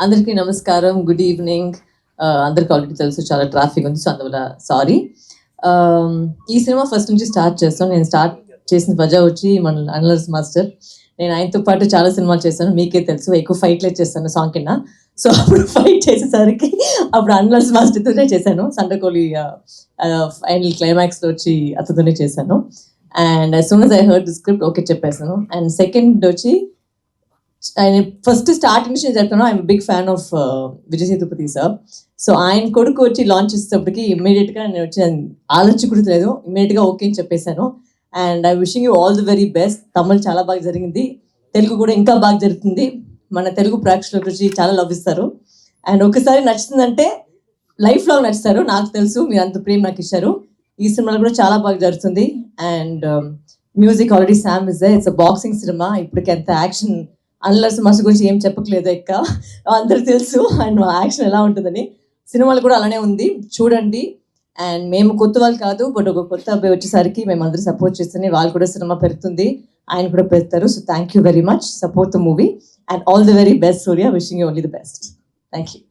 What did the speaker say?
అందరికీ నమస్కారం, good evening. అందరికి ఆల్రెడీ తెలుసు చాలా ట్రాఫిక్ ఉంది, సో అందువల్ల సారీ. ఈ సినిమా ఫస్ట్ నుంచి స్టార్ట్ చేస్తాను. నేను స్టార్ట్ చేసిన వజా వచ్చి మన అనలర్స్ మాస్టర్. నేను ఆయనతో పాటు చాలా సినిమాలు చేశాను, మీకే తెలుసు. ఎక్కువ ఫైట్లే చేస్తాను సాంగ్ కింద. సో అప్పుడు ఫైట్ చేసేసరికి అప్పుడు అనలర్స్ మాస్టర్తోనే చేశాను. సండకోలి ఫైనల్ క్లైమాక్స్లో వచ్చి అతనితోనే చేశాను. And as soon as I heard the script okay చెప్పేశాను. అండ్ సెకండ్ వచ్చి ఆయన ఫస్ట్ స్టార్టింగ్ నుంచి నేను చెప్తాను, I'm big fan of Vijay Sethupathi sir. So ఆయన కొడుకు వచ్చి లాంచ్ చేసేటప్పటికి ఇమ్మీడియట్గా నేను వచ్చి ఆలోచించకూడదు, ఇమ్మీడియట్గా ఓకే అని చెప్పేశాను. And I wishing you all the very best. Tamil చాలా బాగా జరిగింది, తెలుగు కూడా ఇంకా బాగా జరుగుతుంది. మన తెలుగు ప్రేక్షకుల గురించి చాలా లవ్ ఇస్తారు. అండ్ ఒకసారి నచ్చుతుందంటే లైఫ్ లాంగ్ నచ్చుతారు, నాకు తెలుసు. మీరు అంత ప్రేమ నాకు ఇచ్చారు. ఈ సినిమాలో కూడా చాలా బాగా జరుగుతుంది. And music already Sam is they. It's a boxing cinema. ఇప్పటికి ఎంత యాక్షన్ అనలర్స్ మాస్టర్ గురించి ఏం చెప్పట్లేదు, అందరు తెలుసు అండ్ యాక్షన్ ఎలా ఉంటుందని. సినిమాలు కూడా అలానే ఉంది, చూడండి. అండ్ మేము కొత్త వాళ్ళు కాదు, బట్ ఒక కొత్త అబ్బాయి వచ్చేసరికి మేము అందరూ సపోర్ట్ చేస్తేనే వాళ్ళు కూడా సినిమా పెరుగుతుంది, ఆయన కూడా పెడతారు. So thank you very much, support the movie and all the very best. Surya, wishing you only the best. Thank you.